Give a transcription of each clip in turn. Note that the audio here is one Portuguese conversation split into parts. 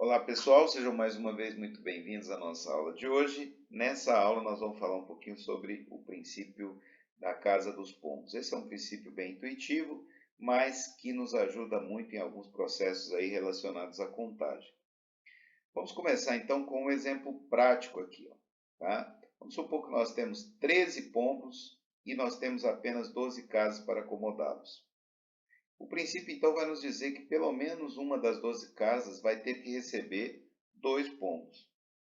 Olá pessoal, sejam mais uma vez muito bem-vindos à nossa aula de hoje. Nessa aula nós vamos falar um pouquinho sobre o princípio da casa dos pombos. Esse é um princípio bem intuitivo, mas que nos ajuda muito em alguns processos aí relacionados à contagem. Vamos começar então com um exemplo prático aqui, ó, tá? Vamos supor que nós temos 13 pombos e nós temos apenas 12 casas para acomodá-los. O princípio, então, vai nos dizer que pelo menos uma das 12 casas vai ter que receber 2 pombos.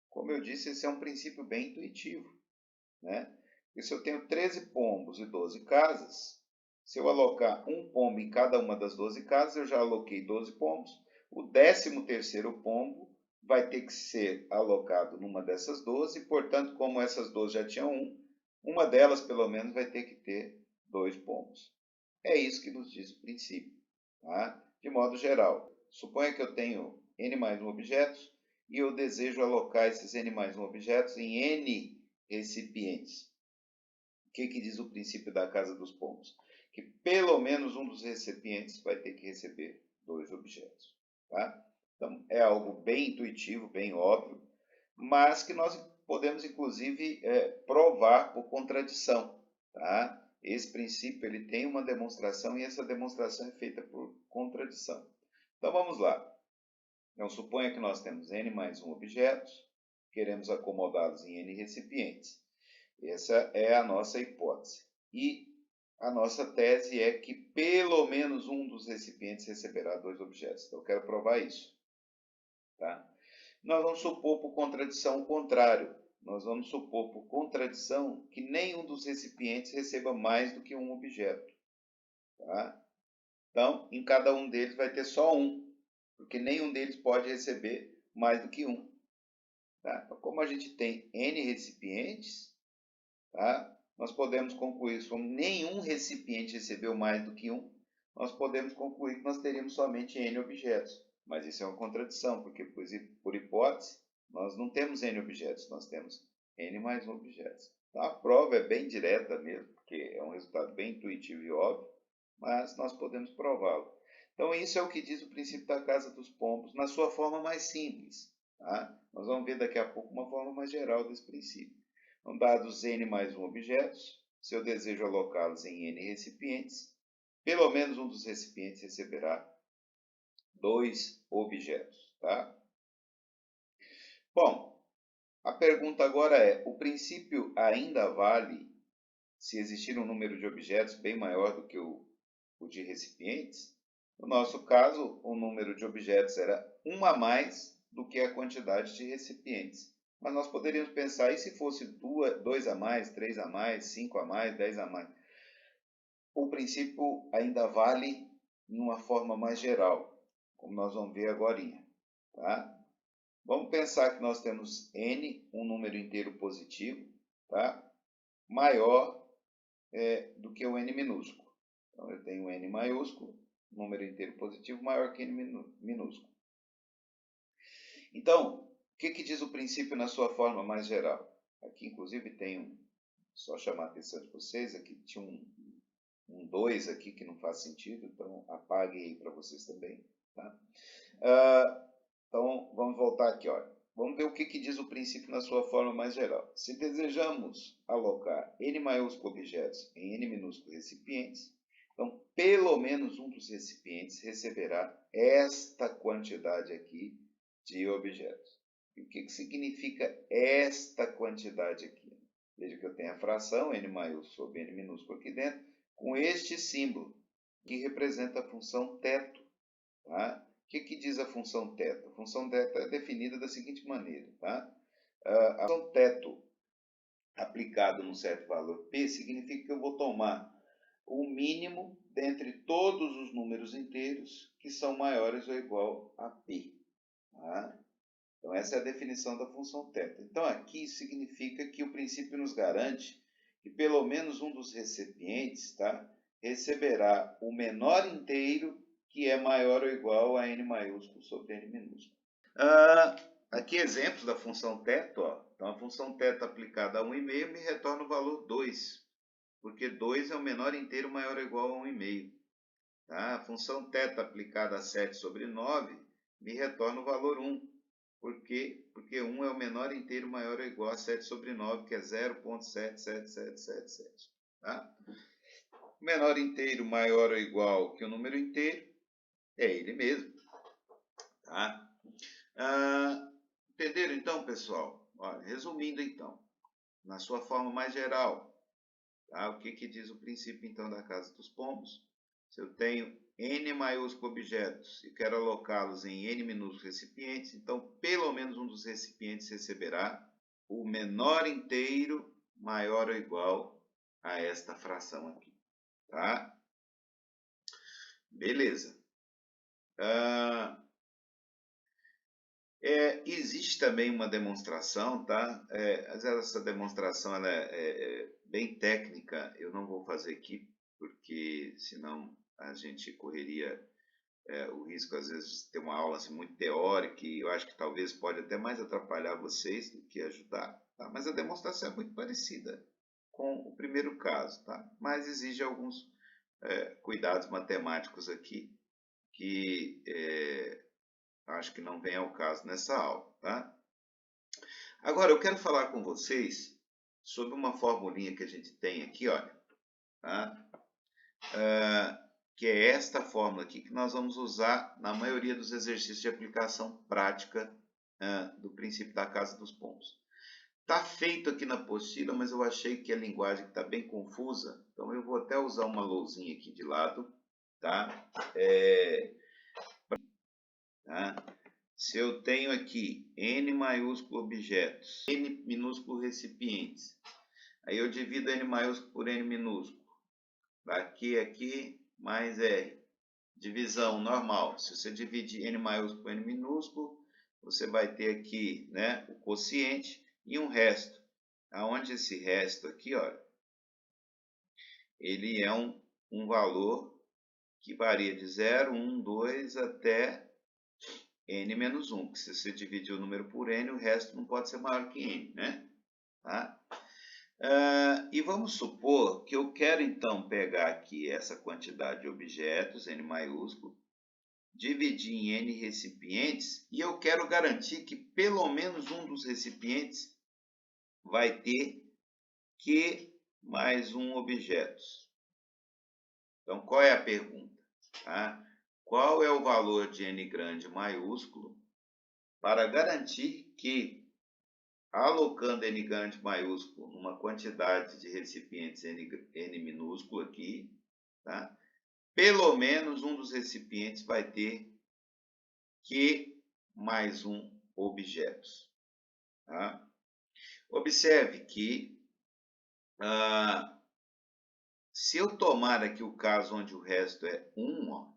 Como eu disse, esse é um princípio bem intuitivo, né? Porque se eu tenho 13 pombos e 12 casas, se eu alocar um pombo em cada uma das 12 casas, eu já aloquei 12 pombos. O 13º pombo vai ter que ser alocado numa dessas 12, portanto, como essas 12 já tinham uma delas, pelo menos, vai ter que ter 2 pombos. É isso que nos diz o princípio, tá? De modo geral, suponha que eu tenho n mais 1 objetos e eu desejo alocar esses n mais 1 objetos em n recipientes. O que diz o princípio da casa dos pombos? Que pelo menos um dos recipientes vai ter que receber 2 objetos, tá? Então, é algo bem intuitivo, bem óbvio, mas que nós podemos, inclusive, provar por contradição, tá? Esse princípio ele tem uma demonstração e essa demonstração é feita por contradição. Então, vamos lá. Então, suponha que nós temos n mais 1 objetos, queremos acomodá-los em n recipientes. Essa é a nossa hipótese. E a nossa tese é que pelo menos um dos recipientes receberá 2 objetos. Então, eu quero provar isso, tá? Nós vamos supor por contradição o contrário. Nós vamos supor por contradição que nenhum dos recipientes receba mais do que um objeto, tá? Então, em cada um deles vai ter só um, porque nenhum deles pode receber mais do que um. Tá? Então, como a gente tem n recipientes, tá? Nós podemos concluir que como nenhum recipiente recebeu mais do que um, nós podemos concluir que nós teríamos somente n objetos. Mas isso é uma contradição, porque por hipótese, nós não temos n objetos, nós temos n mais 1 objetos. Então a prova é bem direta mesmo, porque é um resultado bem intuitivo e óbvio, mas nós podemos prová-lo. Então isso é o que diz o princípio da casa dos pombos, na sua forma mais simples. Tá? Nós vamos ver daqui a pouco uma forma mais geral desse princípio. Então, dados n mais 1 objetos, se eu desejo alocá-los em n recipientes, pelo menos um dos recipientes receberá 2 objetos, tá? Bom, a pergunta agora é, o princípio ainda vale se existir um número de objetos bem maior do que o de recipientes? No nosso caso, o número de objetos era 1 a mais do que a quantidade de recipientes. Mas nós poderíamos pensar, e se fosse 2 a mais, 3 a mais, 5 a mais, 10 a mais? O princípio ainda vale em uma forma mais geral, como nós vamos ver agora. Tá? Vamos pensar que nós temos n, um número inteiro positivo, tá? Maior do que o n minúsculo. Então, eu tenho n maiúsculo, número inteiro positivo, maior que n minúsculo. Então, o que diz o princípio na sua forma mais geral? Aqui, inclusive, tem só chamar a atenção de vocês, aqui tinha um 2 aqui que não faz sentido, então apague aí para vocês também. Tá? Então, vamos voltar aqui. Olha. Vamos ver o que diz o princípio na sua forma mais geral. Se desejamos alocar n maiúsculo objetos em n minúsculo recipientes, então pelo menos um dos recipientes receberá esta quantidade aqui de objetos. E o que significa esta quantidade aqui? Veja que eu tenho a fração n maiúsculo sobre n minúsculo aqui dentro, com este símbolo, que representa a função teto. Tá? O que diz a função teto? A função teto é definida da seguinte maneira. Tá? A função teto aplicada num certo valor p significa que eu vou tomar o mínimo dentre todos os números inteiros que são maiores ou igual a p. Tá? Então, essa é a definição da função teto. Então, aqui significa que o princípio nos garante que pelo menos um dos recipientes, tá, receberá o menor inteiro que é maior ou igual a n maiúsculo sobre n minúsculo. Aqui exemplos da função teto. Ó. Então, a função teto aplicada a 1,5 me retorna o valor 2, porque 2 é o menor inteiro maior ou igual a 1,5. Tá? A função teto aplicada a 7 sobre 9 me retorna o valor 1, Por quê? Porque 1 é o menor inteiro maior ou igual a 7 sobre 9, que é 0,77777. Tá? O menor inteiro maior ou igual que o número inteiro é ele mesmo. Tá? Entenderam então, pessoal? Olha, resumindo então, na sua forma mais geral, tá? O que diz o princípio então da casa dos pombos? Se eu tenho N maiúsculo objetos e quero alocá-los em N minúsculos recipientes, então pelo menos um dos recipientes receberá o menor inteiro maior ou igual a esta fração aqui. Tá? Beleza. Existe também uma demonstração, tá? Essa demonstração ela é bem técnica, eu não vou fazer aqui, porque senão a gente correria o risco, às vezes, de ter uma aula assim, muito teórica, e eu acho que talvez pode até mais atrapalhar vocês do que ajudar. Tá? Mas a demonstração é muito parecida com o primeiro caso, tá? Mas exige alguns cuidados matemáticos aqui, que acho que não vem ao caso nessa aula, tá? Agora, eu quero falar com vocês sobre uma formulinha que a gente tem aqui, olha, tá? Que é esta fórmula aqui que nós vamos usar na maioria dos exercícios de aplicação prática do princípio da casa dos pombos. Está feito aqui na apostila, mas eu achei que a linguagem está bem confusa, então eu vou até usar uma lousinha aqui de lado, tá? Se eu tenho aqui N maiúsculo objetos, N minúsculo recipientes, aí eu divido N maiúsculo por N minúsculo, aqui, mais R. Divisão normal, se você dividir N maiúsculo por N minúsculo, você vai ter aqui, né, o quociente e um resto. Aonde esse resto aqui, olha, ele é um valor que varia de 0, 1, 2 até N menos 1, que se você dividir o número por N, o resto não pode ser maior que N, né? Tá? E vamos supor que eu quero então pegar aqui essa quantidade de objetos, N maiúsculo, dividir em N recipientes, e eu quero garantir que pelo menos um dos recipientes vai ter Q mais 1 objetos. Então, qual é a pergunta? Tá? Qual é o valor de N grande maiúsculo para garantir que, alocando N grande maiúsculo numa quantidade de recipientes N minúsculo aqui, tá? Pelo menos um dos recipientes vai ter Q mais 1 objetos. Tá? Observe que se eu tomar aqui o caso onde o resto é 1, ó,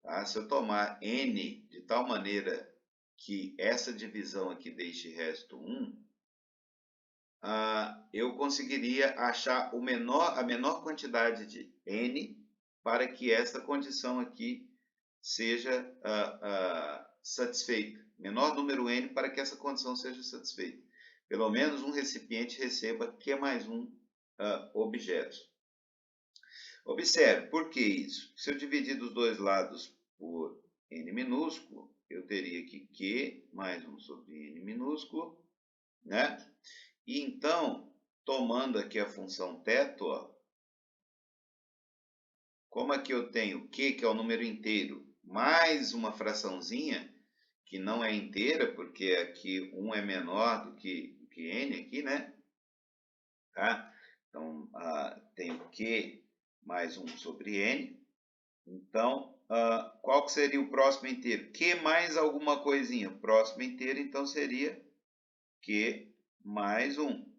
tá? Se eu tomar N de tal maneira que essa divisão aqui deixe resto 1, eu conseguiria achar a menor quantidade de N para que esta condição aqui seja satisfeita. Menor número N para que essa condição seja satisfeita. Pelo menos um recipiente receba Q mais 1 objetos. Observe, por que isso? Se eu dividir dos dois lados por N minúsculo, eu teria aqui Q mais 1 sobre N minúsculo, né? E então, tomando aqui a função teto, ó, como aqui eu tenho Q, que é o número inteiro, mais uma fraçãozinha, que não é inteira, porque aqui 1 é menor do que N aqui, né? Tá? Então, tenho Q mais 1 sobre N. Então, qual que seria o próximo inteiro? Q mais alguma coisinha. Próximo inteiro, então, seria Q mais 1.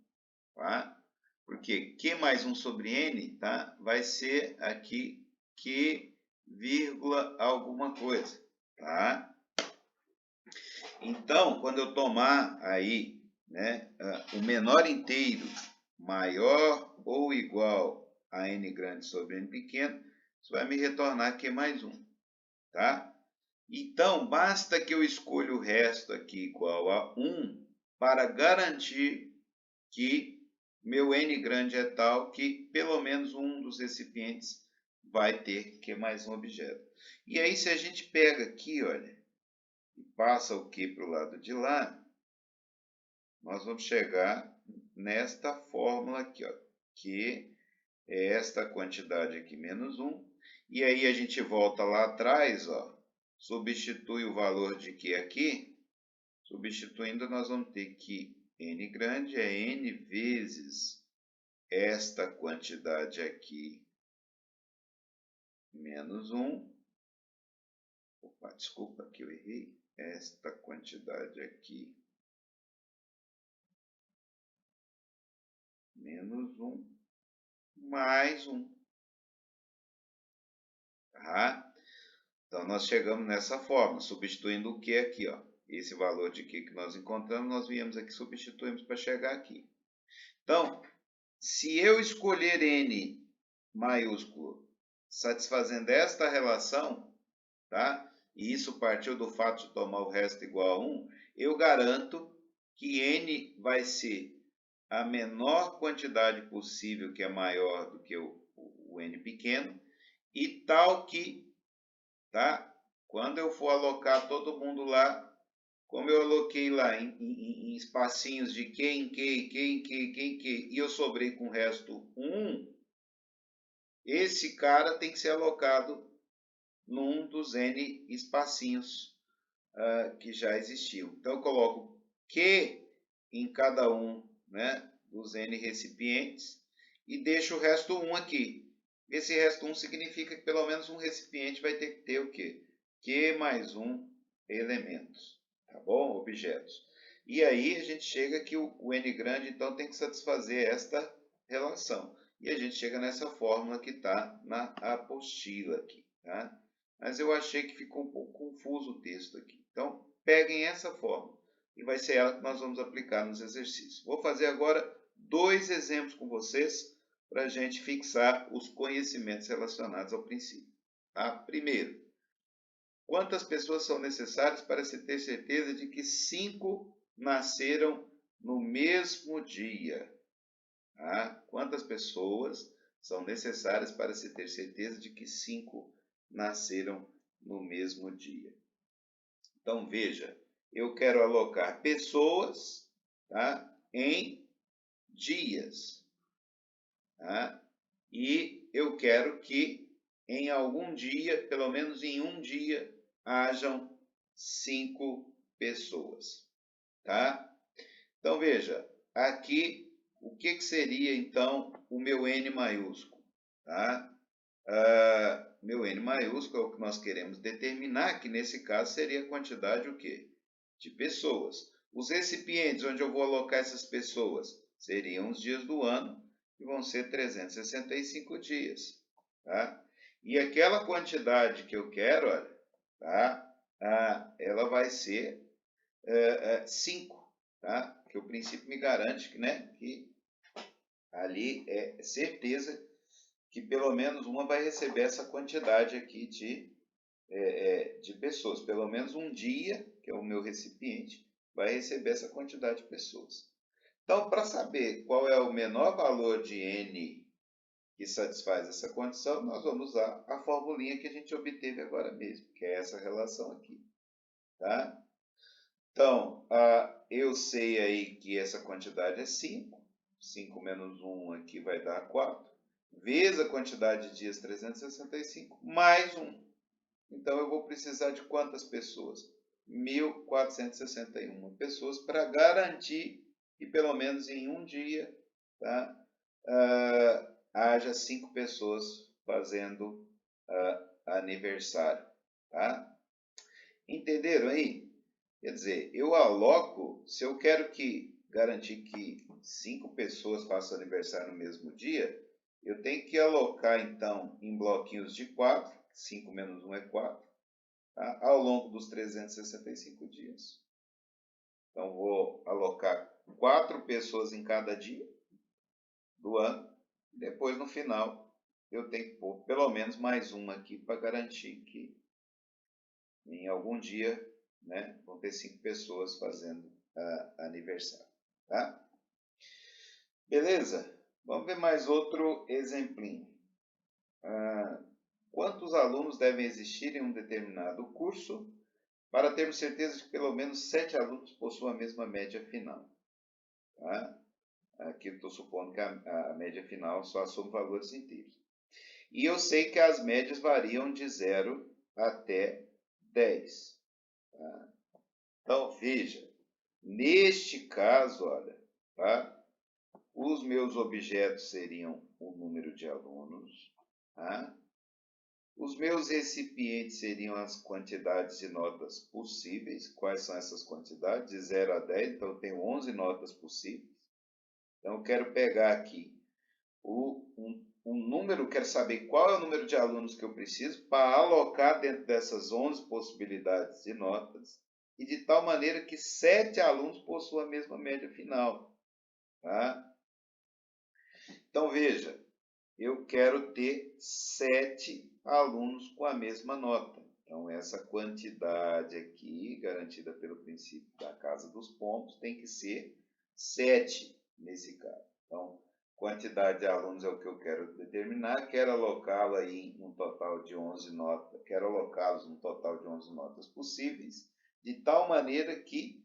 Tá? Porque Q mais 1 sobre N, tá? Vai ser aqui Q, vírgula, alguma coisa. Tá? Então, quando eu tomar aí, né, o menor inteiro maior ou igual a N grande sobre N pequeno, isso vai me retornar Q mais 1. Tá? Então, basta que eu escolha o resto aqui igual a 1 para garantir que meu N grande é tal que pelo menos um dos recipientes vai ter Q mais um objeto. E aí, se a gente pega aqui, olha, e passa o Q para o lado de lá, nós vamos chegar nesta fórmula aqui, ó, que é esta quantidade aqui menos 1. E aí a gente volta lá atrás, ó, substitui o valor de Q aqui. Substituindo, nós vamos ter que n grande é n vezes esta quantidade aqui menos 1. Opa, desculpa que eu errei. Esta quantidade aqui menos 1 mais 1. Tá? Então, nós chegamos nessa forma, substituindo o Q aqui, ó. Esse valor de Q que nós encontramos, nós viemos aqui, substituímos para chegar aqui. Então, se eu escolher n maiúsculo satisfazendo esta relação, tá? E isso partiu do fato de tomar o resto igual a 1, eu garanto que n vai ser a menor quantidade possível, que é maior do que o n pequeno, e tal que, tá? Quando eu for alocar todo mundo lá, como eu aloquei lá em espacinhos de Q em Q, Q em Q, Q em Q, e eu sobrei com o resto 1, esse cara tem que ser alocado num dos N espacinhos que já existiam. Então, eu coloco Q em cada um, né, dos N recipientes e deixo o resto 1 aqui. Esse resto 1 significa que pelo menos um recipiente vai ter que ter o quê? Q mais 1 elementos, tá bom? Objetos. E aí a gente chega que o N grande, então, tem que satisfazer esta relação. E a gente chega nessa fórmula que está na apostila aqui, tá? Mas eu achei que ficou um pouco confuso o texto aqui. Então, peguem essa fórmula e vai ser ela que nós vamos aplicar nos exercícios. Vou fazer agora 2 exemplos com vocês para a gente fixar os conhecimentos relacionados ao princípio. Tá? Primeiro, quantas pessoas são necessárias para se ter certeza de que 5 nasceram no mesmo dia? Tá? Quantas pessoas são necessárias para se ter certeza de que 5 nasceram no mesmo dia? Então, veja, eu quero alocar pessoas, tá, em dias. Tá? E eu quero que em algum dia, pelo menos em um dia, hajam 5 pessoas. Tá? Então, veja, aqui, o que seria, então, o meu N maiúsculo? Tá? Meu N maiúsculo é o que nós queremos determinar, que nesse caso seria a quantidade o quê? De pessoas. Os recipientes onde eu vou alocar essas pessoas seriam os dias do ano, que vão ser 365 dias. Tá? E aquela quantidade que eu quero, olha, tá? Ela vai ser 5. Tá? Porque o princípio me garante que, né, que ali é certeza que pelo menos uma vai receber essa quantidade aqui de pessoas. Pelo menos um dia, que é o meu recipiente, vai receber essa quantidade de pessoas. Então, para saber qual é o menor valor de n que satisfaz essa condição, nós vamos usar a formulinha que a gente obteve agora mesmo, que é essa relação aqui. Tá? Então, eu sei aí que essa quantidade é 5. 5 menos 1 aqui vai dar 4. Vezes a quantidade de dias 365, mais 1. Então, eu vou precisar de quantas pessoas? 1.461 pessoas para garantir que pelo menos em um dia, tá, haja 5 pessoas fazendo aniversário. Tá? Entenderam aí? Quer dizer, eu aloco, se eu quero garantir que 5 pessoas façam aniversário no mesmo dia, eu tenho que alocar, então, em bloquinhos de 4, 5 menos 1 é 4, tá? Ao longo dos 365 dias. Então, vou alocar 4 pessoas em cada dia do ano. Depois, no final, eu tenho que pôr pelo menos mais uma aqui para garantir que em algum dia, né, vão ter 5 pessoas fazendo aniversário. Tá? Beleza? Vamos ver mais outro exemplinho. Quantos alunos devem existir em um determinado curso para termos certeza de que pelo menos 7 alunos possuam a mesma média final. Tá? Aqui eu estou supondo que a média final só assume valores inteiros. E eu sei que as médias variam de 0 até 10. Tá? Então, veja, neste caso, olha, tá? Os meus objetos seriam o número de alunos, tá? Os meus recipientes seriam as quantidades de notas possíveis. Quais são essas quantidades? De 0 a 10, então eu tenho 11 notas possíveis. Então eu quero pegar aqui um número, quero saber qual é o número de alunos que eu preciso para alocar dentro dessas 11 possibilidades de notas, e de tal maneira que 7 alunos possuam a mesma média final. Tá? Então veja, eu quero ter 7 alunos com a mesma nota. Então, essa quantidade aqui, garantida pelo princípio da casa dos pombos, tem que ser 7 nesse caso. Então, quantidade de alunos é o que eu quero determinar, quero alocá-lo aí em um total de 11 notas, quero alocá-los num total de 11 notas possíveis, de tal maneira que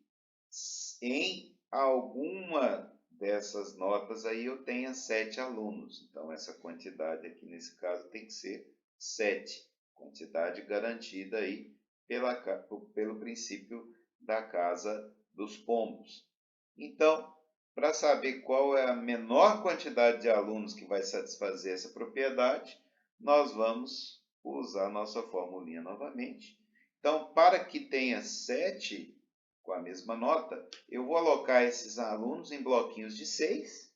em alguma dessas notas aí eu tenha 7 alunos. Então, essa quantidade aqui nesse caso tem que ser 7. Quantidade garantida aí pelo princípio da casa dos pombos. Então, para saber qual é a menor quantidade de alunos que vai satisfazer essa propriedade, nós vamos usar a nossa formulinha novamente. Então, para que tenha 7 com a mesma nota, eu vou alocar esses alunos em bloquinhos de 6,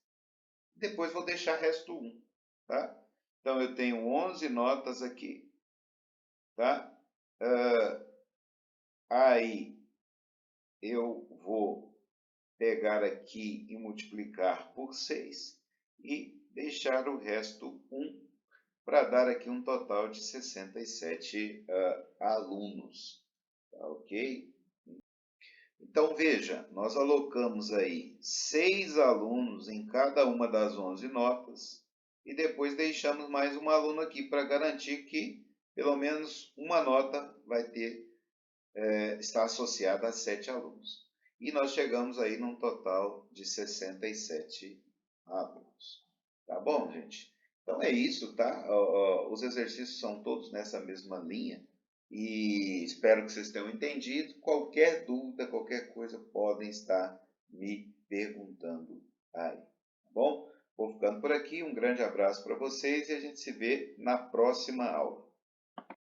depois vou deixar resto 1. Tá? Então, eu tenho 11 notas aqui. Tá? Aí, eu vou pegar aqui e multiplicar por 6 e deixar o resto 1 para dar aqui um total de 67 alunos. Tá, ok? Então, veja, nós alocamos aí 6 alunos em cada uma das 11 notas e depois deixamos mais um aluno aqui para garantir que pelo menos uma nota vai está associada a 7 alunos. E nós chegamos aí num total de 67 alunos. Tá bom, gente? Então é isso, tá? Os exercícios são todos nessa mesma linha. E espero que vocês tenham entendido. Qualquer dúvida, qualquer coisa, podem estar me perguntando aí. Tá bom? Vou ficando por aqui. Um grande abraço para vocês e a gente se vê na próxima aula.